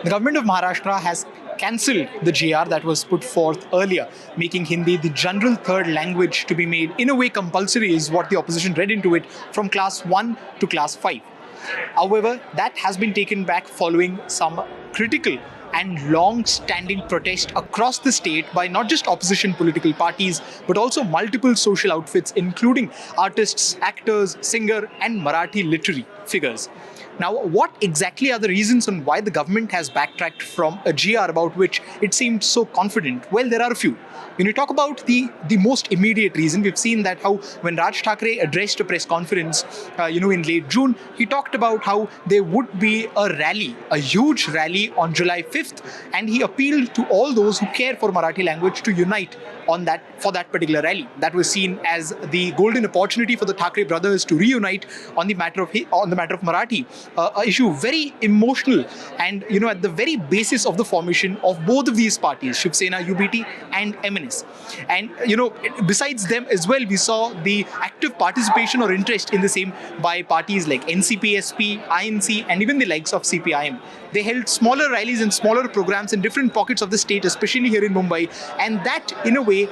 The government of Maharashtra has cancelled the GR that was put forth earlier, making Hindi the general third language to be made in a way compulsory, is what the opposition read into it, from class 1 to class 5. However, that has been taken back following some critical and long-standing protest across the state by not just opposition political parties, but also multiple social outfits, including artists, actors, singer, and Marathi literary figures. Now, what exactly are the reasons on why the government has backtracked from a GR about which it seemed so confident? Well, there are a few. When you talk about the most immediate reason, we've seen that how when Raj Thackeray addressed a press conference, in late June, he talked about how there would be a rally, a huge rally on July 5th, and he appealed to all those who care for Marathi language to unite for that particular rally. That was seen as the golden opportunity for the Thackeray brothers to reunite on the matter of Marathi, an issue very emotional and at the very basis of the formation of both of these parties, Shiv Sena, UBT, and MNS. And besides them as well, we saw the active participation or interest in the same by parties like NCP, SP, INC, and even the likes of CPIM. They held smaller rallies and smaller programs in different pockets of the state, especially here in Mumbai, and that, in a way,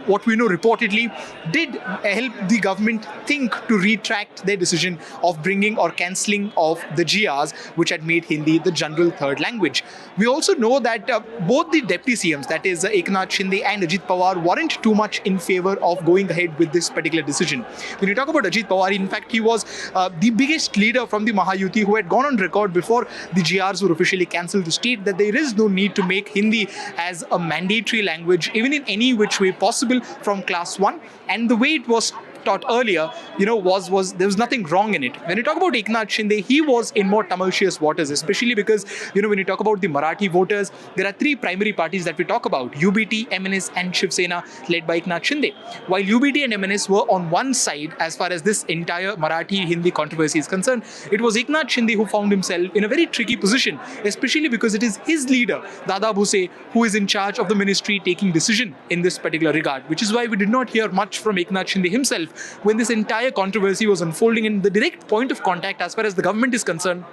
what we know reportedly, did help the government think to retract their decision of bringing or cancelling of the GRs, which had made Hindi the general third language. We also know that both the deputy CMs, that is Eknath Shinde and Ajit Pawar, weren't too much in favor of going ahead with this particular decision. When you talk about Ajit Pawar, in fact, he was the biggest leader from the Mahayuti who had gone on record before the GRs were officially cancelled to state that there is no need to make Hindi as a mandatory language, even in any which way possible, from class 1. And the way it was taught earlier, there was nothing wrong in it. When you talk about Eknath Shinde, he was in more tumultuous waters, especially because, when you talk about the Marathi voters, there are three primary parties that we talk about: UBT, MNS, and Shiv Sena, led by Eknath Shinde. While UBT and MNS were on one side as far as this entire Marathi-Hindi controversy is concerned, it was Eknath Shinde who found himself in a very tricky position, especially because it is his leader, Dada Bhuse, who is in charge of the ministry taking decision in this particular regard, which is why we did not hear much from Eknath Shinde himself when this entire controversy was unfolding. And the direct point of contact as far as the government is concerned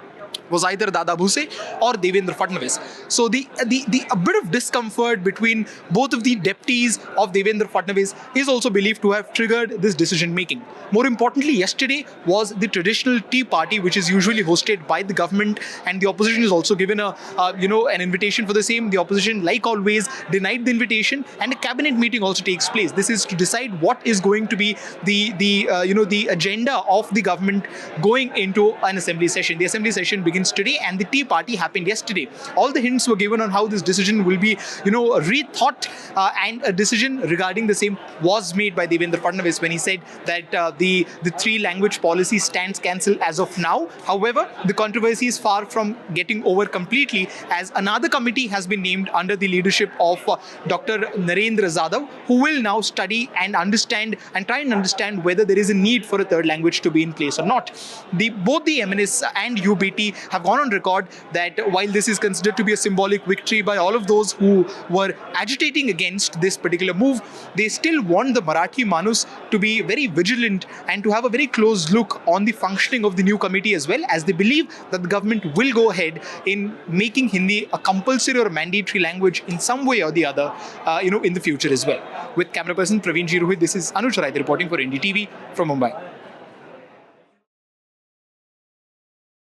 was either Dada Bhuse or Devendra Fadnavis. So a bit of discomfort between both of the deputies of Devendra Fadnavis is also believed to have triggered this decision making. More importantly, yesterday was the traditional tea party, which is usually hosted by the government, and the opposition is also given an invitation for the same. The opposition, like always, denied the invitation, and a cabinet meeting also takes place. This is to decide what is going to be the agenda of the government going into an assembly session. The assembly session begins today, and the tea party happened yesterday. All the hints were given on how this decision will be, rethought, and a decision regarding the same was made by Devendra Fadnavis when he said that the three-language policy stands cancelled as of now. However, the controversy is far from getting over completely, as another committee has been named under the leadership of Dr Narendra Jadhav, who will now study and understand and try and understand whether there is a need for a third language to be in place or not. Both the MNS and UBT have gone on record that while this is considered to be a symbolic victory by all of those who were agitating against this particular move, they still want the Marathi Manus to be very vigilant and to have a very close look on the functioning of the new committee, as well as they believe that the government will go ahead in making Hindi a compulsory or mandatory language in some way or the other, in the future as well. With camera person Praveen Ji Rohit, this is Anuj Rai reporting for NDTV from Mumbai.